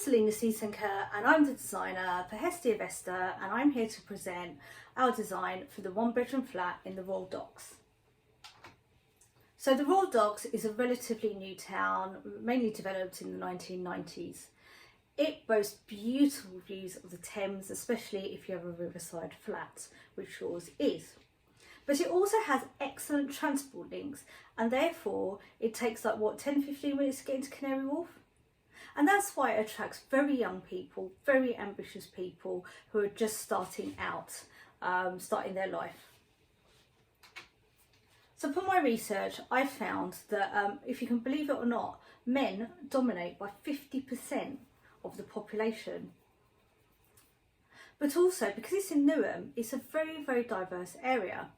Selena Seasinker and I'm the designer for Hestia Vesta, and I'm here to present our design for the one-bedroom flat in the Royal Docks. So the Royal Docks is a relatively new town, mainly developed in the 1990s. It boasts beautiful views of the Thames, especially if you have a riverside flat, which yours is. But it also has excellent transport links, and therefore it takes like 10-15 minutes to get into Canary Wharf. And that's why it attracts very young people, very ambitious people who are just starting out, starting their life. So for my research, I found that if you can believe it or not, men dominate by 50% of the population. But also, because it's in Newham, it's a very, very diverse area.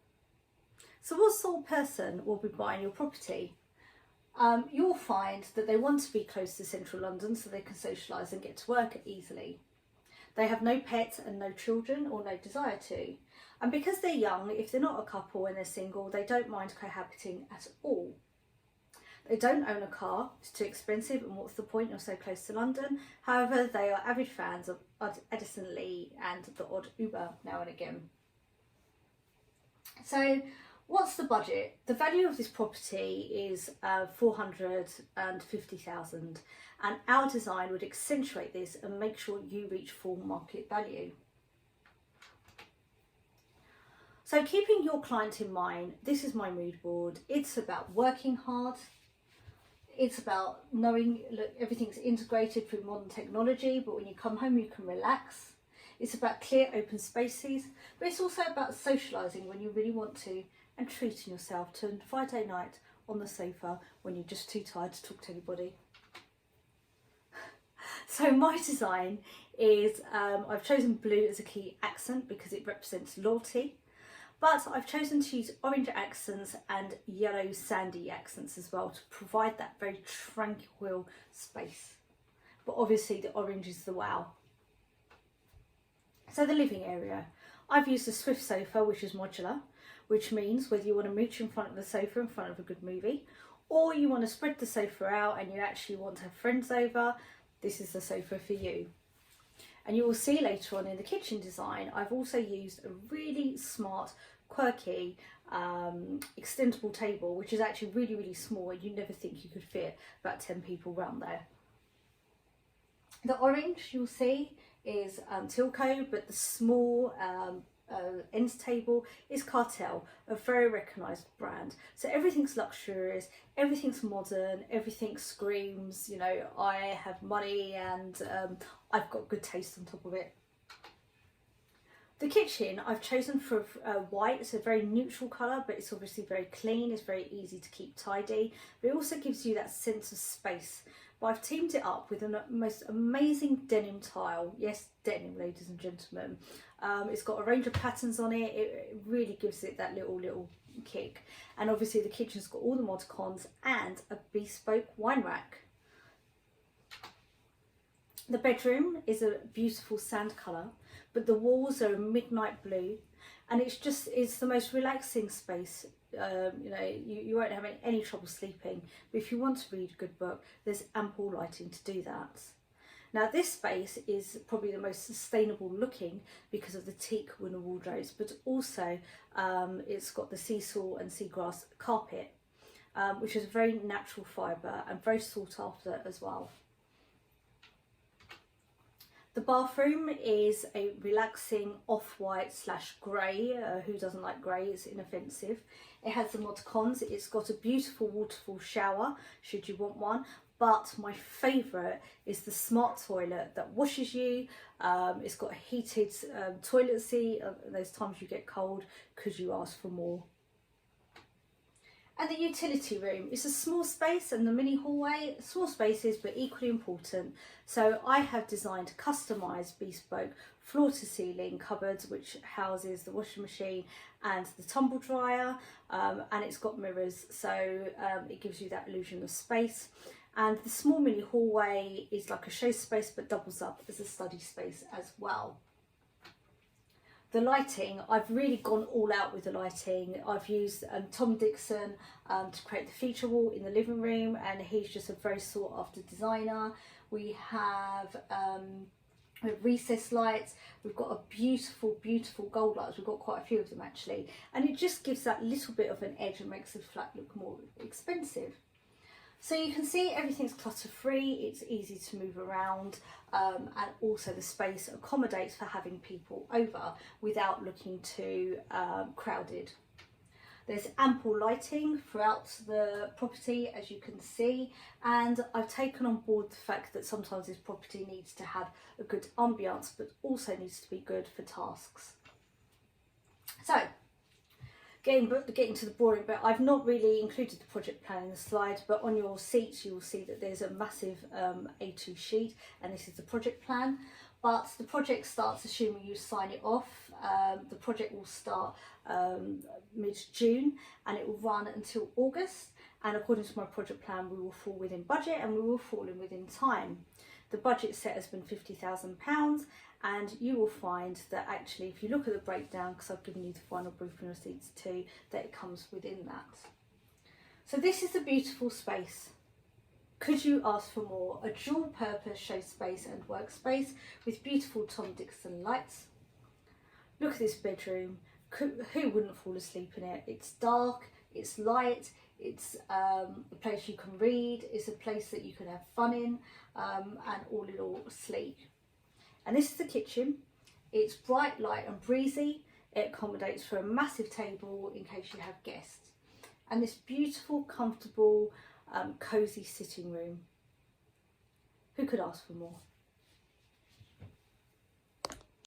So what sort of person will be buying your property? You'll find that they want to be close to central London so they can socialise and get to work easily. They have no pets and no children, or no desire to. And because they're young, if they're not a couple and they're single, they don't mind cohabiting at all. They don't own a car, it's too expensive, and what's the point, you're so close to London. However, they are avid fans of Edison Lee and the odd Uber now and again. So what's the budget? The value of this property is 450,000, and our design would accentuate this and make sure you reach full market value. So keeping your client in mind, this is my mood board. It's about working hard. It's about knowing, look, everything's integrated through modern technology, but when you come home you can relax. It's about clear open spaces, but it's also about socialising when you really want to, and treating yourself to a Friday night on the sofa when you're just too tired to talk to anybody. So my design is, I've chosen blue as a key accent because it represents loyalty, but I've chosen to use orange accents and yellow sandy accents as well to provide that very tranquil space. But obviously the orange is the wow. So the living area, I've used a Swift sofa, which is modular, which means whether you want to mooch in front of the sofa in front of a good movie, or you want to spread the sofa out and you actually want to have friends over, this is the sofa for you. And you will see later on in the kitchen design, I've also used a really smart, quirky, extendable table, which is actually really, really small, and you never think you could fit about 10 people around there. The orange you'll see is Tilco, but the small end table is Cartel, a very recognised brand. So everything's luxurious, everything's modern, everything screams, you know, I have money and I've got good taste on top of it. The kitchen I've chosen for white. It's a very neutral colour, but it's obviously very clean, it's very easy to keep tidy, but it also gives you that sense of space. But I've teamed it up with the most amazing denim tile. Yes, denim, ladies and gentlemen. It's got a range of patterns on it. It really gives it that little kick. And obviously the kitchen's got all the mod cons and a bespoke wine rack. The bedroom is a beautiful sand colour, but the walls are a midnight blue, and it's the most relaxing space. You know, you won't have any trouble sleeping, but if you want to read a good book, there's ample lighting to do that. Now this space is probably the most sustainable looking because of the teak wooden wardrobes, but also it's got the seesaw and seagrass carpet, which is a very natural fibre and very sought after as well. The bathroom is a relaxing off-white / grey. Who doesn't like grey? It's inoffensive. It has the mod cons. It's got a beautiful waterfall shower, should you want one. But my favourite is the smart toilet that washes you. It's got a heated toilet seat. Those times you get cold because you ask for more. And the utility room is a small space, and the mini hallway, small spaces but equally important. So I have designed customised bespoke floor to ceiling cupboards which houses the washing machine and the tumble dryer, and it's got mirrors, so it gives you that illusion of space. And the small mini hallway is like a show space but doubles up as a study space as well. The lighting, I've really gone all out with the lighting. I've used Tom Dixon to create the feature wall in the living room, and he's just a very sought after designer. we have recessed lights, we've got a beautiful gold lights, we've got quite a few of them actually, and it just gives that little bit of an edge and makes the flat look more expensive. So you can see everything's clutter free, it's easy to move around, and also the space accommodates for having people over without looking too crowded. There's ample lighting throughout the property, as you can see, and I've taken on board the fact that sometimes this property needs to have a good ambience but also needs to be good for tasks. So getting to the boring bit, I've not really included the project plan in the slide, but on your seats you will see that there's a massive A2 sheet, and this is the project plan. But the project starts assuming you sign it off. The project will start mid-June and it will run until August, and according to my project plan we will fall within budget and we will fall in within time. The budget set has been £50,000, and you will find that actually if you look at the breakdown, because I've given you the final briefing receipts too, that it comes within that. So this is a beautiful space. Could you ask for more? A dual purpose show space and workspace with beautiful Tom Dixon lights. Look at this bedroom. Who wouldn't fall asleep in it? It's dark, it's light, it's a place you can read, it's a place that you can have fun in, and all in all sleek. And this is the kitchen. It's bright, light and breezy. It accommodates for a massive table in case you have guests. And this beautiful, comfortable, cosy sitting room. Who could ask for more?